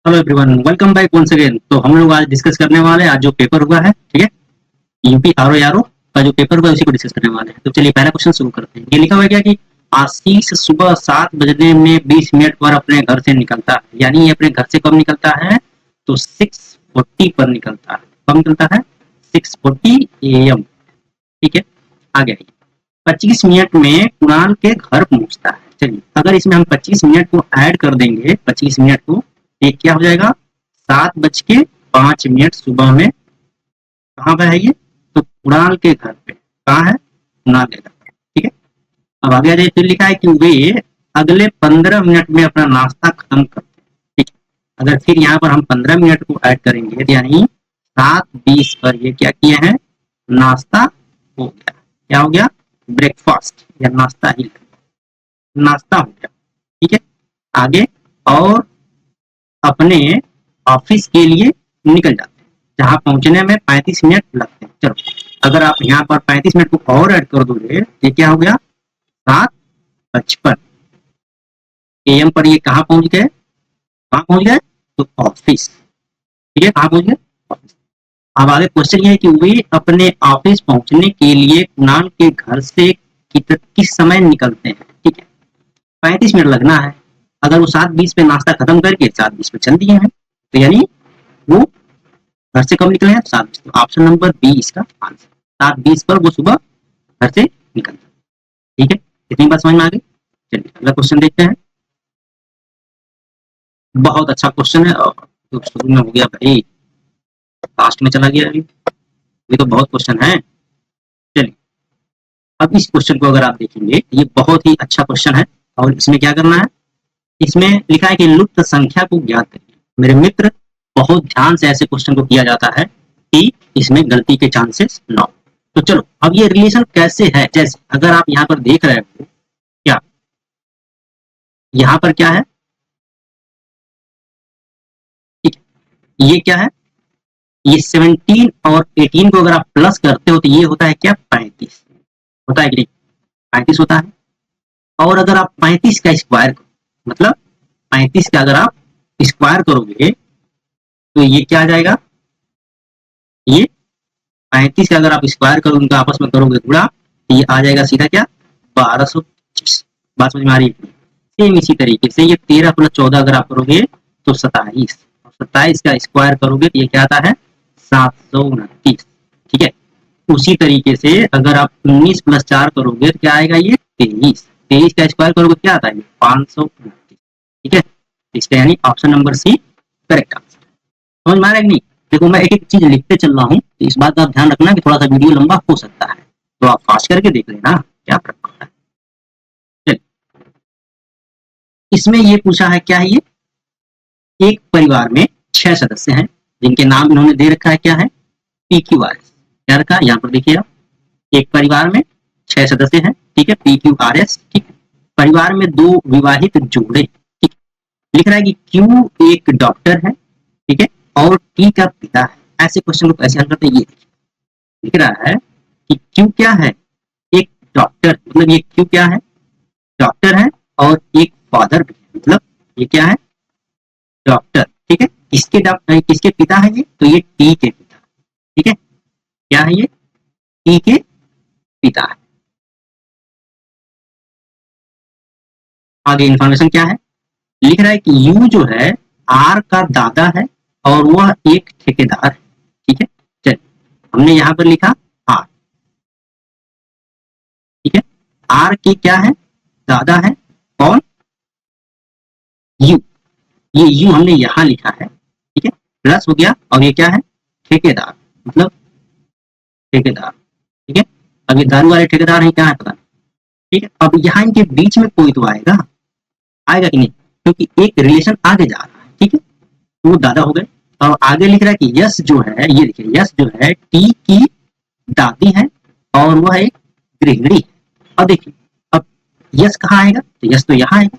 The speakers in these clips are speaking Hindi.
Hello everyone, welcome back once again. तो हम लोग आज डिस्कस करने वाले हैं आज जो पेपर हुआ है, ठीक है। यूपी आरओ का जो पेपर हुआ है उसी को डिस्कस करने वाले हैं। तो चलिए पहला क्वेश्चन शुरू करते हैं। ये लिखा हुआ है क्या कि आशीष सुबह 7 बजने में 20 मिनट पर अपने घर से निकलता है। यानी ये अपने घर से कब निकलता है? तो 6:40 पर निकलता है। कब निकलता है? 6:40 AM। ठीक है, आगे आइए। 25 मिनट में कुणाल के घर पहुंचता है। चलिए, अगर इसमें हम 25 मिनट को ऐड कर देंगे, 25 मिनट को, ये क्या हो जाएगा? 7:05 सुबह में। कहाँ पे है ये? तो कुणाल के घर पे। कहाँ है? कुणाल के घर पे। ठीक है, अब आगे आ जाइए। फिर लिखा है कि वे अगले 15 मिनट में अपना नाश्ता खत्म करते हैं। ठीक है, अगर फिर यहाँ पर हम 15 मिनट को ऐड करेंगे तो यानी 7:20 पर ये क्या किए हैं? नाश्ता हो गया। क्या हो गया? ब्रेकफास्ट या नाश्ता ही, नाश्ता हो गया। ठीक है, आगे। और अपने ऑफिस के लिए निकल जाते हैं, जहां पहुंचने में 35 मिनट लगते हैं। चलो, अगर आप यहाँ पर 35 मिनट को और ऐड कर दोगे तो क्या हो गया? 7:55 AM पर ये कहाँ पहुंच गए? कहाँ पहुंच गए? तो ऑफिस। ठीक है, कहाँ पहुंच गए? ऑफिस। अब आगे क्वेश्चन ये है कि वे अपने ऑफिस पहुंचने के लिए कुणाल के घर से किस समय निकलते हैं। ठीक है, 35 मिनट लगना है। अगर वो 7:20 पे नाश्ता खत्म करके 7:20 पे चल दिए हैं तो यानी वो घर से कब निकले हैं? 7:20। तो ऑप्शन नंबर बी इसका आंसर। 7:20 पर वो सुबह घर से निकलता है। ठीक है, इतनी बात समझ में आ गई। चलिए अगला क्वेश्चन देखते हैं। बहुत अच्छा क्वेश्चन है और तो शुरू में हो गया भाई, लास्ट में चला गया। ये तो बहुत क्वेश्चन है। चलिए, अब इस क्वेश्चन को अगर आप देखेंगे, ये बहुत ही अच्छा क्वेश्चन है। और इसमें क्या करना है? इसमें लिखा है कि लुप्त संख्या को ज्ञात करिए। मेरे मित्र, बहुत ध्यान से ऐसे क्वेश्चन को किया जाता है कि इसमें गलती के चांसेस ना हो। तो चलो, अब ये रिलेशन कैसे है? जैसे अगर आप यहाँ पर देख रहे हो, क्या यहाँ पर क्या है? ठीक, ये क्या है? ये 17 और 18 को अगर आप प्लस करते हो तो ये होता है क्या? 35 होता है कि नहीं? 35 होता है। और अगर आप 35 का स्क्वायर, मतलब 35 का अगर आप स्क्वायर करोगे तो ये क्या आ जाएगा? ये 35 का अगर आप स्क्वायर करोगे, उनका आपस में करोगे गुणा, तो ये आ जाएगा सीधा क्या? 1225। बात समझ में आ रही है? सेम इसी तरीके से ये 13 + 14 अगर आप करोगे तो 27, और 27 का स्क्वायर करोगे तो ये क्या आता है? 729। ठीक है, उसी तरीके से अगर आप 19 + 4 करोगे तो क्या आएगा? ये 23। 23 का स्क्वायर करोगे क्या आता है? 529। ठीक है, इसका यानी option number C correct answer. समझ में आ रहा है कि नहीं? देखो, मैं एक एक चीज लिखते चल रहा हूँ, तो इस बात का आप ध्यान रखना कि थोड़ा सा वीडियो लंबा हो सकता है, तो आप फास्ट करके देख लेना, क्या फर्क पड़ता है। चलिए, इसमें ये पूछा है, क्या है ये? एक परिवार में 6 सदस्य हैं जिनके नाम इन्होंने दे रखा है, क्या है? PQRS। क्या रखा है यहाँ पर? देखिए आप, एक परिवार में 6 सदस्य हैं, ठीक है, PQRS। ठीक है, परिवार में 2 विवाहित जोड़े। ठीक, लिख रहा है कि क्यू एक डॉक्टर है, ठीक है, और टी का पिता है। ऐसे क्वेश्चन को कैसे हल करते हैं, ये लिख रहा है कि क्यू क्या है? एक डॉक्टर, मतलब ये क्यू क्या है? डॉक्टर है, और एक फादर भी है, मतलब ये क्या है? डॉक्टर। ठीक है, किसके डॉक्टर, किसके पिता है ये? तो ये टी के पिता। ठीक है, क्या है ये? टी के पिता है। आगे इन्फॉर्मेशन क्या है? लिख रहा है कि यू जो है आर का दादा है और वह एक ठेकेदार है। ठीक है, चलिए, हमने यहाँ पर लिखा आर। ठीक है, आर की क्या है? दादा है। कौन? यू। ये यू हमने यहाँ लिखा है। ठीक है, प्लस हो गया, और ये क्या है? ठेकेदार, मतलब ठेकेदार। ठीक है, अब ये दारू वाले ठेकेदार है, क्या है पता नहीं। ठीक है, अब यहाँ इनके बीच में कोई तो आएगा, आएगा कि नहीं? क्योंकि एक रिलेशन आगे जा रहा है। ठीक है, तो वो दादा हो गए। और आगे लिख रहा है कि यश जो है, ये देखिए, यश जो है टी की दादी है और वह एक गृहिणी है। अब देखिए, अब यश कहाँ आएगा? तो यश तो यहाँ आएगा,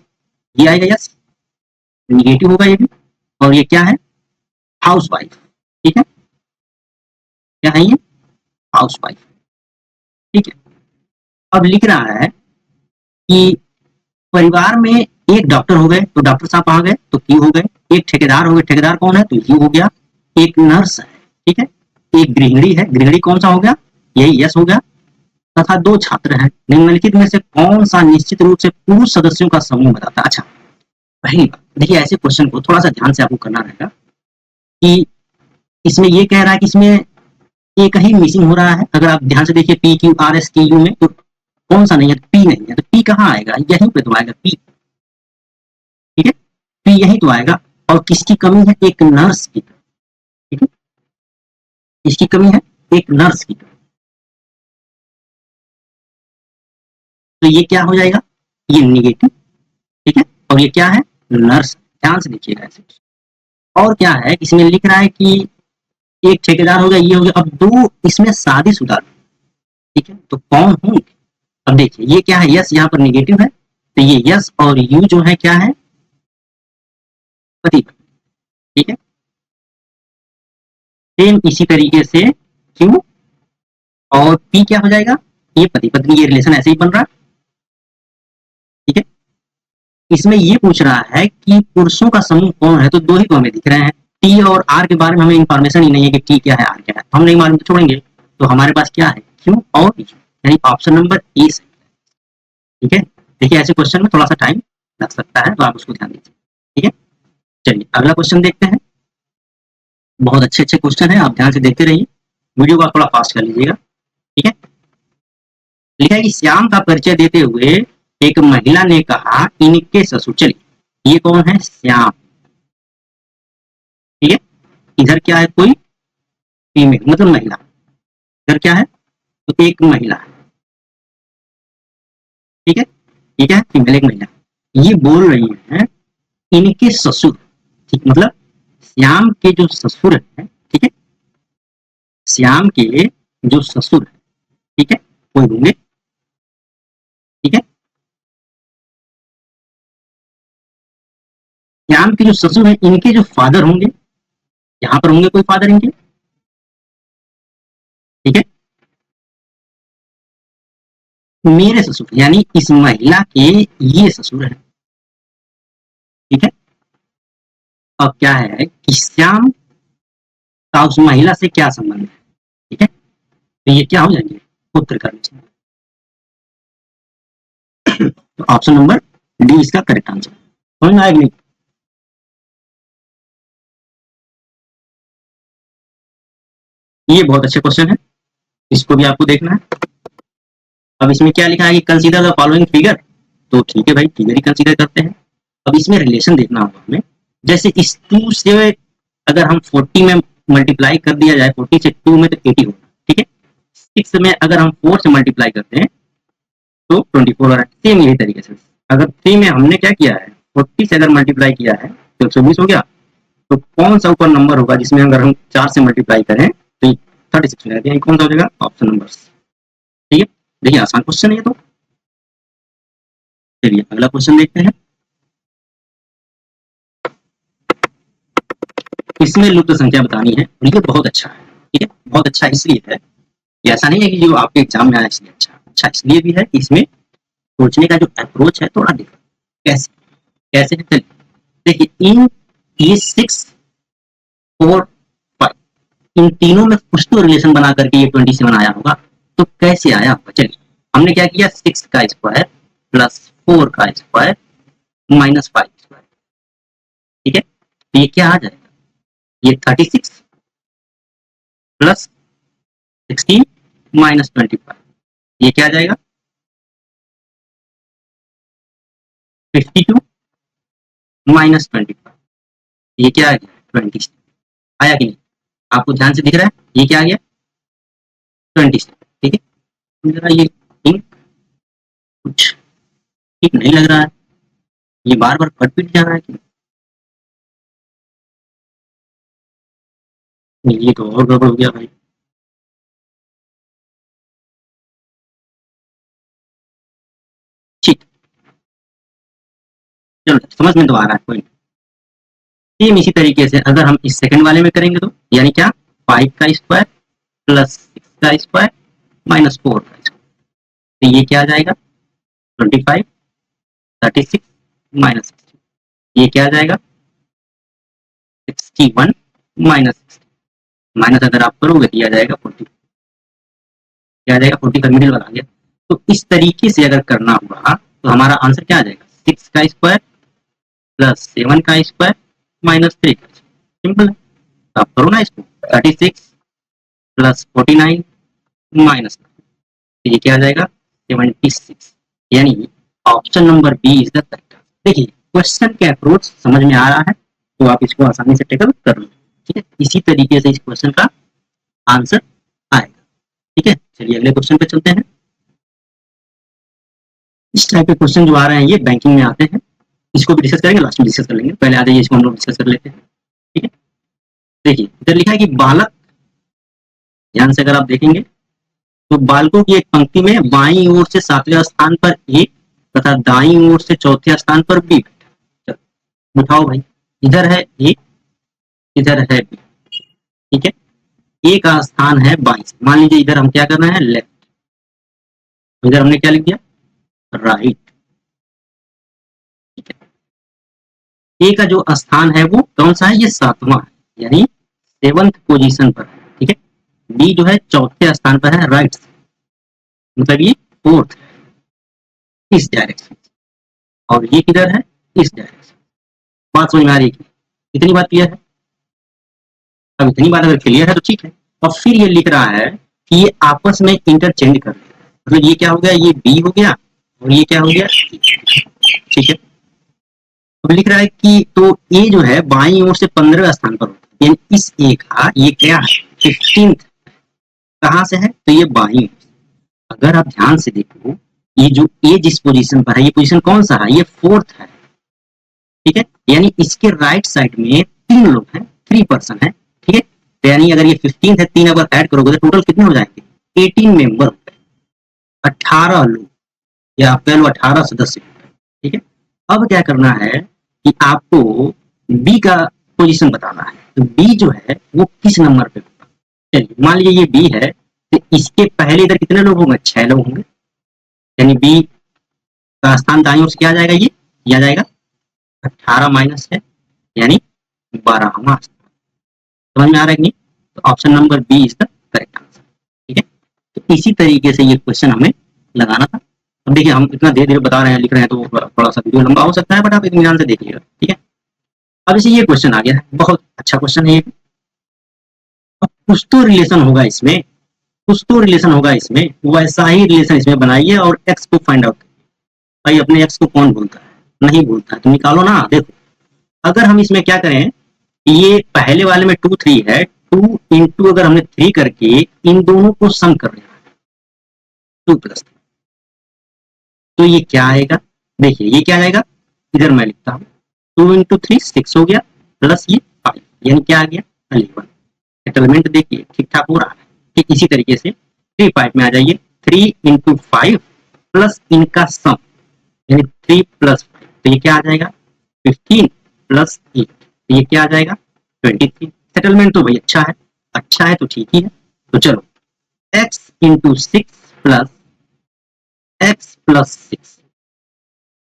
ये आएगा यश, निगेटिव होगा ये भी। और ये क्या है? House wife. ठीक है, क्या है ये? House wife. ठीक है, अब लिख रहा है कि परिवार में एक डॉक्टर हो गए तो डॉक्टर साहब आ गए तो क्यू हो गए, एक ठेकेदार हो गए, ठेकेदार कौन है तो यू हो गया, एक नर्स है, ठीक है, एक गृहिणी है, गृहिणी कौन सा हो गया, यही यस हो गया, तथा दो छात्र हैं। निम्नलिखित में से कौन सा निश्चित रूप से पुरुष सदस्यों का समूह बताता है? अच्छा, पहली बात देखिए, ऐसे क्वेश्चन को थोड़ा सा ध्यान से आपको करना रहेगा कि इसमें ये कह रहा है कि इसमें एक ही मिसिंग हो रहा है। अगर आप ध्यान से देखिए पी क्यू आर एस के यू में तो कौन सा नहीं है, पी नहीं है, तो पी कहाँ आएगा, यहीं पे तो आएगा पी, ठीक है, पी यहीं तो आएगा। और किसकी कमी है, एक नर्स की, ठीक है, किसकी कमी है, एक नर्स की। तो ये क्या हो जाएगा, ये निगेटिव, ठीक है, और ये क्या है, नर्स। ध्यान से देखिएगा ऐसे। और क्या है, इसमें लिख रहा है कि एक ठेकेदार हो गया, ये हो गया, अब दो इसमें शादीशुदा, ठीक है, तो कौन होंगे। अब देखिए ये क्या है, यस यहाँ पर निगेटिव है, तो ये यस और यू जो है क्या है, पति, ठीक है। सेम इसी तरीके से क्यू और पी क्या हो जाएगा, ये पति पत्नी, ये रिलेशन ऐसे ही बन रहा है, ठीक है। इसमें ये पूछ रहा है कि पुरुषों का समूह कौन है, तो दो ही तो हमें दिख रहे हैं, टी और आर के बारे में हमें इंफॉर्मेशन ही नहीं है कि टी क्या है आर क्या है, हम नहीं मालूम तो छोड़ेंगे। तो हमारे पास क्या है, क्यू और यू, यानी ऑप्शन नंबर ए सही है, ठीक है। देखिए ऐसे क्वेश्चन में थोड़ा सा टाइम लग सकता है, तो आप उसको ध्यान दीजिए, ठीक है। चलिए अगला क्वेश्चन देखते हैं। बहुत अच्छे अच्छे क्वेश्चन है, आप ध्यान से देखते रहिए, वीडियो को आप थोड़ा फास्ट कर लीजिएगा, ठीक है। लिखा है कि श्याम का परिचय देते हुए एक महिला ने कहा, इनके ससुर, चलिए ये कौन है, श्याम, ठीक है। इधर क्या है, कोई फीमेल मतलब महिला, इधर क्या है, तो एक महिला है, ठीक है, ये क्या है, फीमेल एक महिला, ये बोल रही है इनके ससुर, ठीक, मतलब श्याम के जो ससुर है, ठीक है, श्याम के जो ससुर है, ठीक है, कोई होंगे, ठीक है। श्याम के जो ससुर है, इनके जो फादर होंगे, यहाँ पर होंगे कोई फादर इनके, ठीक है। मेरे ससुर यानी इस महिला के ये ससुर है, ठीक है। अब क्या है कि श्याम का उस महिला से क्या संबंध है, ठीक है, तो ये क्या हो जाएंगे, पुत्र का विषय। तो ऑप्शन नंबर डी इसका करेक्ट आंसर, समझ में आएगा नहीं। ये बहुत अच्छे क्वेश्चन है, इसको भी आपको देखना है। अब इसमें क्या लिखा है कि कंसीडर द फॉलोइंग फिगर, तो ठीक है भाई, फिगर ही कंसीडर करते हैं। अब इसमें रिलेशन देखना होगा हमें, जैसे इस 2 से अगर हम 40 में मल्टीप्लाई कर दिया जाए, 40 से 2 में तो 80 होगा, ठीक है। 6 में अगर हम 4 से मल्टीप्लाई करते हैं तो 24 हो रहा है। सेम यही तरीके से अगर 3 में हमने क्या किया है, 40 से अगर मल्टीप्लाई किया है तो 120 हो गया, तो कौन सा ऊपर नंबर होगा जिसमें अगर हम 4 से मल्टीप्लाई करें तो 36 हो जाएगा, कौन सा हो जाएगा, ऑप्शन नंबर, ठीक है। देखिए आसान क्वेश्चन है ये तो। चलिए अगला क्वेश्चन देखते हैं। इसमें लुप्त संख्या बतानी है, और ये बहुत अच्छा है, ठीक है, बहुत अच्छा इसलिए है, ये ऐसा नहीं है कि जो आपके एग्जाम में आया इसलिए अच्छा, अच्छा इसलिए भी है कि इसमें सोचने का जो अप्रोच है थोड़ा डिफरेंट। कैसे, कैसे है, चलिए देखिए, इन ये 6 4 5 इन तीनों में कुछ तो रिलेशन बना करके ये 27 आया होगा, तो कैसे आया होगा, चलिए हमने क्या किया, 6 का स्क्वायर प्लस 4 का स्क्वायर माइनस 5 स्क्वायर, ठीक है, तो ये क्या आ जाएगा, ये 36 प्लस 16 माइनस 25, ये क्या आ जाएगा, 52 माइनस 25, ये क्या आ गया, 20, आया कि नहीं, आपको ध्यान से दिख रहा है, ये क्या आ गया, 20, ठीक है। जरा ये इंक कुछ ठीक नहीं लग रहा है, ये बार बार कट पिट जा रहा है कि नहीं, ये तो और गड़बड़ हो गया भाई। ठीक, चलो समझ में तो आ रहा है कोई। सेम इसी तरीके से अगर हम इस सेकंड वाले में करेंगे तो यानी क्या, 5 का स्क्वायर प्लस 6 का स्क्वायर माइनस 4 का स्क्वायर, तो ये क्या आ जाएगा, 25 36 माइनस 60, ये क्या आ जाएगा 61 माइनस 60, माइनस अगर आप करोगे तो आ जाएगा 40, क्या आ जाएगा 40 का मिडिल वाला आ गया। तो इस तरीके से अगर करना हुआ तो हमारा आंसर क्या आ जाएगा 6 का स्क्वायर प्लस 7 का स्क्वायर माइनस 3 का स्क्वायर, सिंपल है। तो आप करो ना इसको 36 प्लस 49 माइनस, ये क्या आ जाएगा 76, यानी option number B is the correct. देखिए क्वेश्चन के अप्रोच समझ में आ रहा है तो आप इसको आसानी से टेकल कर लो, ठीक है। इसी तरीके से इस क्वेश्चन का आंसर आएगा, ठीक है। चलिए अगले क्वेश्चन पे चलते हैं। इस टाइप के क्वेश्चन जो आ रहे हैं ये बैंकिंग में आते हैं, इसको भी डिस्कस करेंगे, लास्ट में डिस्कस कर लेंगे, पहले आ जाइए इसको हम लोग डिस्कस कर लेते हैं, ठीक है। देखिए इधर लिखा है कि बालक, ध्यान से अगर आप देखेंगे तो बालकों की एक पंक्ति में बाईं ओर से 7वें स्थान पर ए तथा दाईं ओर से चौथे स्थान पर बी बैठा। बिठाओ भाई, इधर है ए, इधर है बी, ठीक है। ए का स्थान है बाईं से, मान लीजिए इधर हम क्या कर रहे हैं लेफ्ट, इधर हमने क्या लिख दिया राइट, ठीक है। ए का जो स्थान है वो कौन सा है, ये 7वां है, यानी 7th पोजीशन पर है, ठीक है। बी जो है चौथे स्थान पर है राइट, मतलब ये 4th इस डायरेक्शन, और ये किधर है इस डायरेक्शन। बात समझ में आ रही है, इतनी बात क्लियर है। अब इतनी बात अगर क्लियर है तो ठीक है। और फिर ये लिख रहा है कि ये आपस में इंटरचेंज कर, मतलब ये क्या हो गया, ये बी हो गया और ये क्या हो गया, ठीक है। अब लिख रहा है कि तो ए जो है बाईं ओर से 15वें स्थान पर होता है, यानी इस ए का ये क्या है 15th, कहां से है तो ये बाईं। अगर आप ध्यान से देखो ये जो ए जिस पोजीशन पर है ये पोजीशन कौन सा है, ये 4th है, ठीक है। यानी इसके राइट साइड में 3 लोग हैं, 3 पर्सन है, ठीक है। तो यानी अगर ये 15 है, 3 अगर ऐड करोगे तो टोटल कितने हो जाएंगे 18 मेंबर हो गए, 18 लोग, या आप कह लो 18 सदस्य, ठीक है। अब क्या करना है कि आपको बी का पोजीशन बताना है, तो बी जो है वो किस नंबर पे होगा। चलिए मान लीजिए ये बी है, तो इसके पहले इधर कितने लोग होंगे 6 लोग होंगे, यानी बी का स्थान दाईं ओर से क्या आ जाएगा, ये आ जाएगा 18 माइनस है, यानी 12वां। समझ में आ रहा है कि नहीं, तो option number B is the correct answer, ठीक है। तो इसी तरीके से ये क्वेश्चन हमें लगाना था। अब देखिए हम इतना धीरे धीरे बता रहे हैं लिख रहे हैं तो थोड़ा सा वीडियो लंबा हो सकता है, बट आप इत्मीनान से देखिएगा, ठीक है। अब इसे ये क्वेश्चन आ गया है, बहुत अच्छा क्वेश्चन है ये। अब कुछ तो रिलेशन होगा इसमें, कुछ तो रिलेशन होगा इसमें, वैसा ही रिलेशन इसमें बनाइए और एक्स को फाइंड आउट करिए। भाई अपने एक्स को कौन भूलता है, नहीं भूलता है, तो निकालो ना। देखो अगर हम इसमें क्या करें, ये पहले वाले में 2 3 है, 2 इंटू अगर हमने 3 करके इन दोनों को सम कर लिया 2 प्लस, तो ये क्या आएगा, देखिए ये क्या आएगा, इधर मैं लिखता हूँ 2 इंटू 3 6 हो गया, प्लस ये 5, यानी क्या आ गया 11। सेटलमेंट देखिए ठीक ठाक हो रहा है, ठीक इसी तरीके से 3 5 में आ जाइए, 3 इंटू 5 प्लस इनका सम, यानी 3 प्लस 5, तो ये क्या आ जाएगा 15 प्लस 8, तो ये क्या आ जाएगा 23। सेटलमेंट तो भाई अच्छा है तो ठीक ही है। तो चलो x into 6 plus x plus 6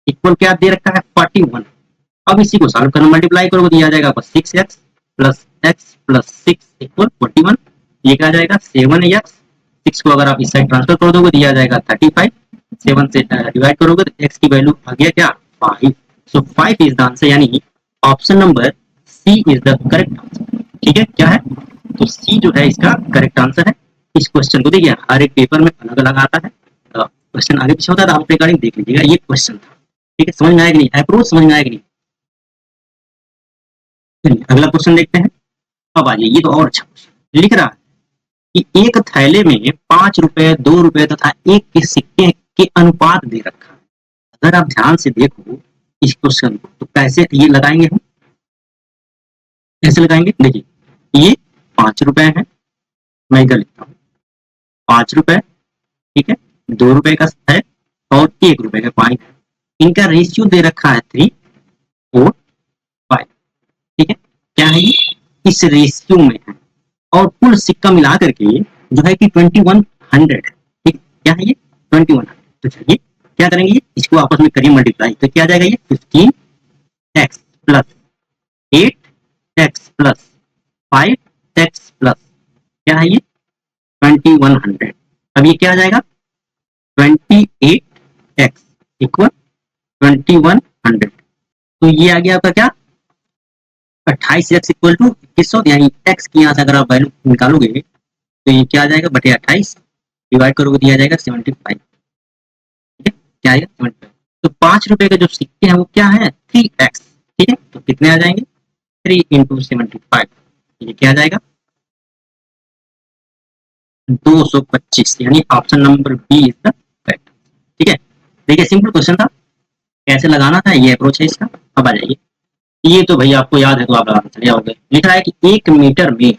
equal क्या दे रखा है 41। अब इसी को सॉल्व करना, मल्टीप्लाई करोगे तो ये आ जाएगा आपका 6x plus x plus 6 equal 41। ये क्या आ जाएगा 7x, 6 को अगर आप इस साइड ट्रांसफर कर दोगे तो ये आ जाएगा 35, 7 से डिवाइड करोगे तो x की वैल्यू आ गया क्या 5। सो 5 इज द आंसर, यानी option number C is the correct answer, ठीक है। क्या है तो सी जो है इसका करेक्ट आंसर है। इस क्वेश्चन को देखिए हर एक पेपर में अलग अलग आता है, क्वेश्चन आगे पीछे होता है, तो आप रिकॉर्डिंग देख लीजिएगा, ये क्वेश्चन था, ठीक है। समझ में आएगा नहीं, अप्रोच समझ में आएगा नहीं। चलिए अगला क्वेश्चन देखते हैं। अब आइए ये तो और अच्छा क्वेश्चन लिख रहा है कि एक थैले में 5 रुपए 2 रुपए तथा 1 के सिक्के के अनुपात दे रखा है। अगर आप ध्यान से देखो इस क्वेश्चन को तो कैसे ये लगाएंगे, हम कैसे लगाएंगे, देखिए ये 5 रुपए है, मैं इधर लिखता हूँ 5 रुपए, ठीक है, 2 रुपए का है और 1 रुपए का कॉइन है। इनका रेशियो दे रखा है 3 4 5, ठीक है। क्या है ये इस रेशियो में है, और कुल सिक्का मिला करके जो है कि 2100, ठीक, क्या है ये 2100। तो चलिए क्या करेंगे, इसको आपस में करिए मल्टीप्लाई, तो क्या जाएगा ये 15x plus 8x plus 5x plus क्या है ये 2100। अब ये क्या आ जाएगा 28x इक्वल 2100। तो ये आ गया आपका क्या 28x इक्वल टू 2100, यानी x की यहाँ से अगर आप वैल्यू निकालोगे तो ये क्या आ जाएगा बटे 28 डिवाइड करोगे तो आ जाएगा 75। ठीक है, क्या आएगा 75। तो 5 रुपए के जो सिक्के हैं वो क्या है 3x। ठीक है, तो कितने आ जाएंगे 3 इंटू 75, ये क्या आ जाएगा 225, यानी option number B is the correct. ठीक है, देखिए सिंपल क्वेश्चन था, कैसे लगाना था ये अप्रोच है इसका। अब आ जाइए, ये तो भैया आपको याद है तो आप लगाना चले जाओगे। लिखा है कि 1 मीटर में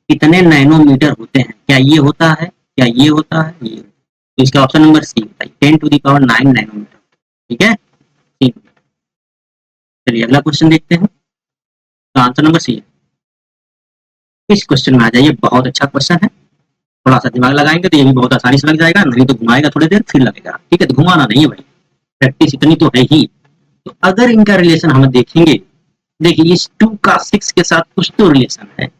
कितने नैनोमीटर होते हैं, क्या ये होता है, क्या ये होता है, ये। तो इसका ऑप्शन नंबर सी होता है 10 टू द पावर 9 नैनोमीटर। ठीक है, चलिए अगला क्वेश्चन देखते हैं, तो आंसर नंबर सी है। इस क्वेश्चन में आ जाइए, बहुत अच्छा क्वेश्चन है, थोड़ा सा दिमाग लगाएंगे तो ये भी बहुत आसानी से लग जाएगा, नहीं तो घुमाएगा थोड़ी देर फिर लगेगा। ठीक है, तो घुमाना नहीं है भाई, प्रैक्टिस इतनी तो है ही। तो अगर इनका रिलेशन हम देखेंगे, देखिए इस 2 का 6 के साथ कुछ तो रिलेशन है।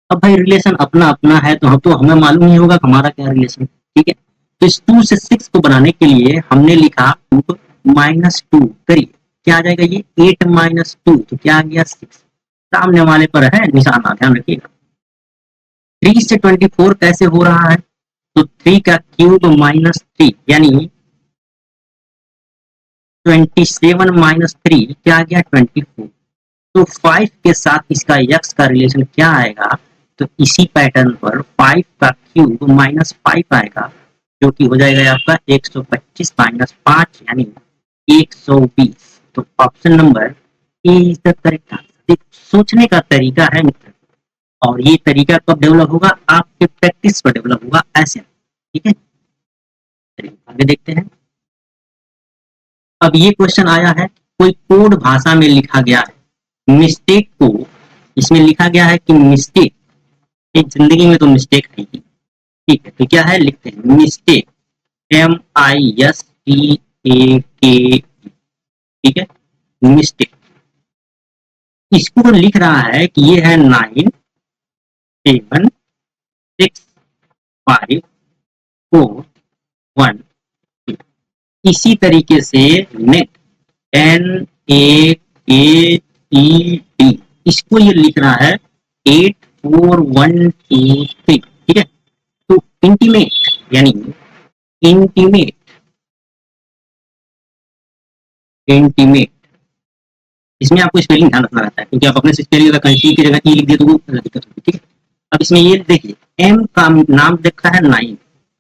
अब भाई रिलेशन अपना अपना है तो हम तो हमें मालूम नहीं होगा हमारा क्या रिलेशन। ठीक है, तो इस 2 से 6 को बनाने के लिए हमने लिखा -2 करिए, क्या आ जाएगा ये 8 -2, तो क्या आ गया 6। सामने वाले पर है निशाना, ध्यान रखिएगा। 3 से 24 कैसे हो रहा है, तो 3 का क्यूब -3 यानी 27 -3 क्या आ गया 24। तो 5 के साथ इसका x का रिलेशन क्या आएगा, तो इसी पैटर्न पर 5 का क्यूब -5 आएगा, जो कि हो जाएगा आपका 125 -5 यानी 120। तो option number A is the correct answer. सोचने का तरीका है मित्र, और ये तरीका कब डेवलप होगा, आपके प्रैक्टिस पर डेवलप होगा ऐसे। ठीक है, चलिए आगे देखते हैं। अब ये क्वेश्चन आया है, कोई कोड भाषा में लिखा गया है, मिस्टेक को इसमें लिखा गया है कि मिस्टेक, एक जिंदगी में तो मिस्टेक है ही। ठीक है, तो क्या है लिखते हैं मिस्टेक MISTAK। ठीक है, मिस्टेक, इसको लिख रहा है कि ये है 9 7 6 5 4 1। इसी तरीके से नेट NAKED, इसको ये लिख रहा है 8 4 1 2 3। ठीक है, तो इंटीमेट यानी इंटीमेट इंटीमेट, इसमें आपको स्पेलिंग ध्यान रखना रहता है, क्योंकि आप अपने से स्पेलिंग अगर कहीं सी की जगह ई लिख दिए तो वो दिक्कत होगी। ठीक है, अब इसमें ये देखिए एम का नाम देखा है 9,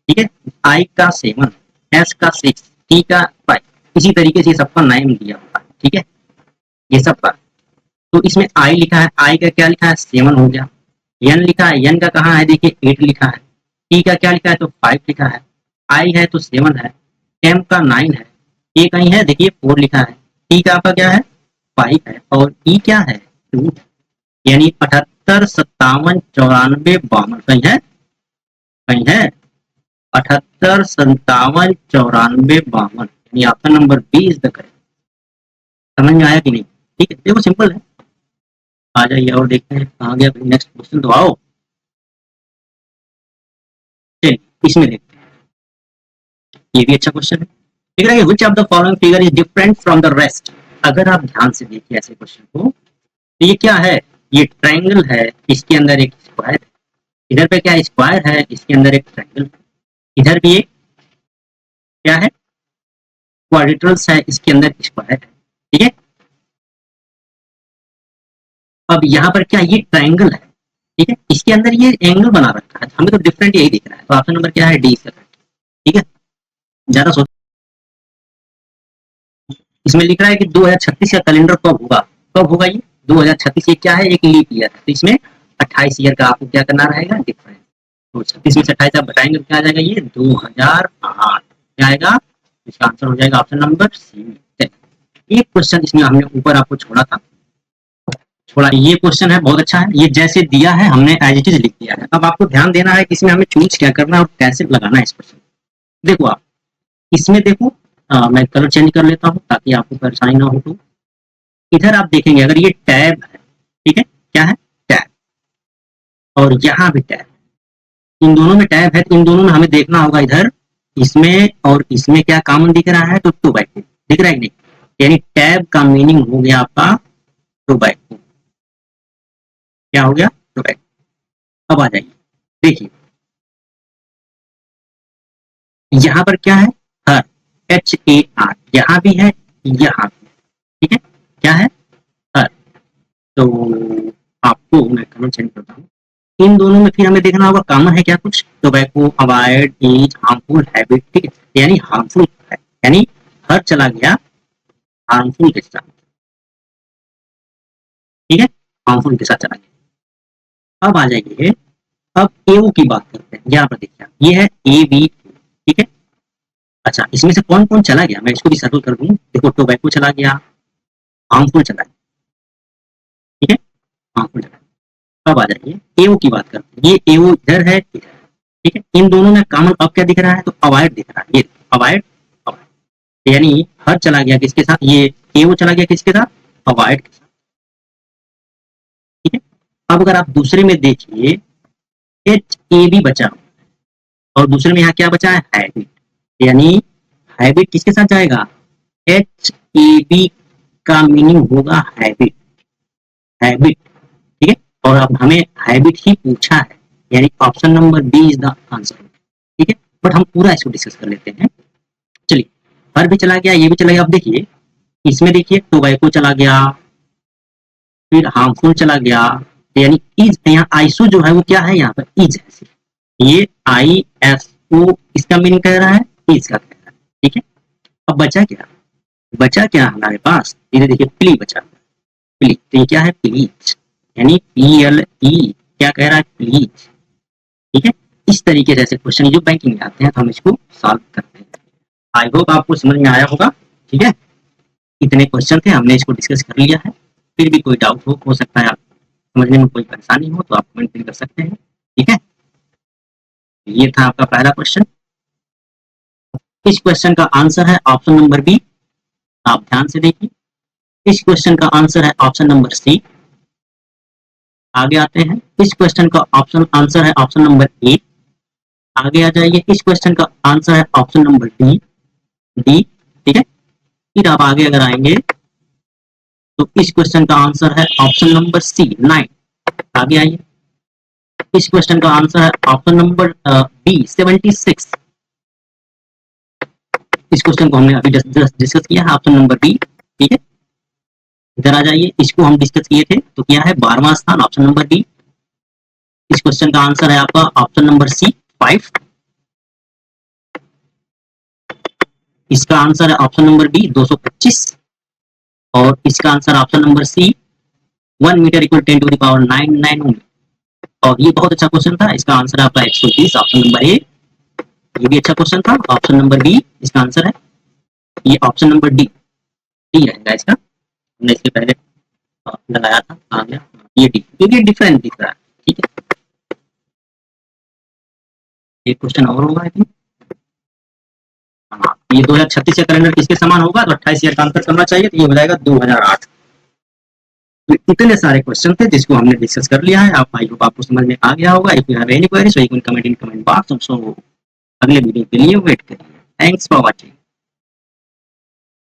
ठीक है, आई का 7, एस का 6, टी का 5, इसी तरीके से सबका नाम दिया हुआ है। ठीक है, ये सब का, तो इसमें आई लिखा है, आई का क्या लिखा है 7 हो गया, एन लिखा है, एन का कहाँ है देखिए 8 लिखा है, टी का क्या लिखा है तो 5 लिखा है, आई है तो 7 है, एम का 9 है, ए कहीं है देखिए 4 लिखा है, टी का आपका क्या है 5 है, और ई क्या है 2, यानी 78 57 94 52 कहीं है 78 57 94 52, यानी option number B is the correct. समझ में आया कि नहीं। ठीक है, देखो सिंपल है, आ जाइए और देखते हैं कहाँ गया नेक्स्ट क्वेश्चन, तो आओ चलिए इसमें देखते हैं। ये भी अच्छा क्वेश्चन है, लिख रहा है which of the following figure is different from the rest. अगर आप ध्यान से देखिए ऐसे क्वेश्चन को, तो ये क्या है, ये ट्रायंगल है, इसके अंदर एक स्क्वायर, इधर पे क्या स्क्वायर है, इसके अंदर एक ट्रायंगल, इधर भी एक क्या है क्वाड्रिलस है, इसके अंदर स्क्वायर है। ठीक है, अब यहाँ पर क्या ये ट्रायंगल है, ठीक है, इसके अंदर ये एंगल बना रखा है, हमें तो डिफरेंट यही दिख रहा है, तो ऑप्शन नंबर क्या है डी इसका। ठीक है, ज्यादा सोच, इसमें लिख रहा है कि 2036 का कैलेंडर कब होगा, कब होगा ये 2036, ये क्या है एक लीप ईयर, तो इसमें 28 ईयर का आपको क्या करना रहेगा डिफरेंस, तो 36 में से 28 आप घटाएंगे तो क्या आ जाएगा ये 2008, क्या आएगा, इसका आंसर हो जाएगा ऑप्शन नंबर सी। एक क्वेश्चन इसमें हमने ऊपर आपको छोड़ा था, थोड़ा ये क्वेश्चन है बहुत अच्छा है, ये जैसे दिया है हमने एज इट इज लिख दिया है। अब आपको ध्यान देना है कि इसमें हमें चूज क्या करना है और कैसे लगाना है इस क्वेश्चन। देखो आप इसमें देखो मैं कलर चेंज कर लेता हूँ ताकि आपको परेशानी ना हो। तो इधर आप देखेंगे अगर ये टैब है, ठीक है, क्या है टैब, और यहाँ भी टैब, इन दोनों में टैब है, इन दोनों में हमें देखना होगा इधर इसमें और इसमें क्या कॉमन दिख रहा है, तो 2/2 दिख रहा है कि नहीं, यानी टैब का मीनिंग हो गया आपका 2/2, क्या हो गया 2/2। अब आ जाइए देखिए यहाँ पर क्या है हर, HAR, यहाँ भी है यहाँ भी, ठीक है, क्या है हर। तो आपको मैं कलर चेंज करता हूँ, इन दोनों में फिर हमें देखना होगा कॉमन है क्या कुछ, tobacco, avoid, is, harmful, habit, ठीक है, यानी हार्मफुल है, यानी हर चला गया हार्मफुल के साथ, ठीक है, हार्मफुल के साथ चला गया। अब आ जाइए, अब एओ की बात करते हैं, यहाँ पर देखिए ये है AB, ठीक है। अच्छा इसमें से कौन कौन चला गया, मैं इसको भी सर्कल कर दूं, देखो टोबैको चला गया, हार्मफुल चला गया, ठीक है, हार्मफुल चला गया। अब आ जाइए एओ की बात करते हैं, ये एओ इधर है इधर, ठीक है, इन दोनों में कॉमन अब क्या दिख रहा है, तो अवॉइड दिख रहा है, ये अवॉइड, यानी हर चला गया किसके साथ, ये एओ चला गया किसके साथ, अवॉइड के साथ, ठीक है। अब अगर आप दूसरे में देखिए HAB बचा और दूसरे में यहाँ क्या बचा है हैबिट, यानी हैबिट किसके साथ जाएगा, HAB का मीनिंग होगा हैबिट, हैबिट, ठीक है, और अब हमें हैबिट ही पूछा है, यानी option number B is the answer, ठीक है। बट हम पूरा इसको डिस्कस कर लेते हैं, चलिए हर भी चला गया, ये भी चला गया। अब देखिए इसमें देखिए टोबैको चला गया, फिर हार्मफुल चला गया, यानी इज, यहाँ आइसो जो है वो क्या है, यहाँ पर इज है, ये ISO इसका मीनिंग कह रहा है, इज का कह रहा है, ठीक है। अब बचा क्या, बचा क्या हमारे पास, इधर देखिए प्ली बचा, प्ली, तो ये क्या है प्लीज, यानी PLE, क्या कह रहा है प्लीज, ठीक है। इस तरीके से ऐसे क्वेश्चन जो बैंकिंग में आते हैं तो हम इसको सॉल्व करते हैं। आई होप आपको समझ में आया होगा, ठीक है। इतने क्वेश्चन थे, हमने इसको डिस्कस कर लिया है, फिर भी कोई डाउट हो सकता है आप समझने में कोई परेशानी हो तो आप कमेंट भी कर सकते हैं, ठीक है। ये था आपका पहला क्वेश्चन। इस क्वेश्चन का आंसर है ऑप्शन नंबर बी, आप ध्यान से देखिए। इस क्वेश्चन का आंसर है ऑप्शन नंबर सी। आगे आते हैं, इस क्वेश्चन का ऑप्शन आंसर है ऑप्शन नंबर ए। आगे आ जाइए, इस क्वेश्चन का आंसर है ऑप्शन नंबर डी, डी, ठीक है। फिर आप आगे अगर आएंगे तो इस क्वेश्चन का आंसर है ऑप्शन नंबर सी 9। आगे आइए, इस क्वेश्चन का आंसर है ऑप्शन नंबर बी 76। इस क्वेश्चन को हमने अभी डिस्कस किया है, ऑप्शन नंबर बी, ठीक है। इधर आ जाइए, इसको हम डिस्कस किए थे तो क्या है 12वां स्थान, ऑप्शन नंबर बी। इस क्वेश्चन का आंसर है आपका ऑप्शन नंबर सी 5। इसका आंसर है ऑप्शन नंबर बी 225 और इसका answer option number C 1 metre equal 10 to the power 9 और ये बहुत अच्छा क्वेश्चन था, इसका आंसर आपका 120, ऑप्शन नंबर ए। ये भी अच्छा क्वेश्चन था, ऑप्शन नंबर बी इसका आंसर है, ये ऑप्शन नंबर डी, डी रहेगा इसका, हमने इसके पहले लगाया था, आ गया ये डी, क्योंकि डिफरेंट दिख रहा है, ठीक है। एक क्वेश्चन और होगा, हाँ, ये 2036 का कैलेंडर किसके समान होगा, तो 28 ईयर का अंतर करना चाहिए, तो ये हो जाएगा 2008। तो इतने सारे क्वेश्चन थे जिसको हमने डिस्कस कर लिया है, आप आई होप आपको समझ में आ गया होगा। If you have any query so you can comment in comment box, so अगले वीडियो के लिए वेट करिए। Thanks for watching.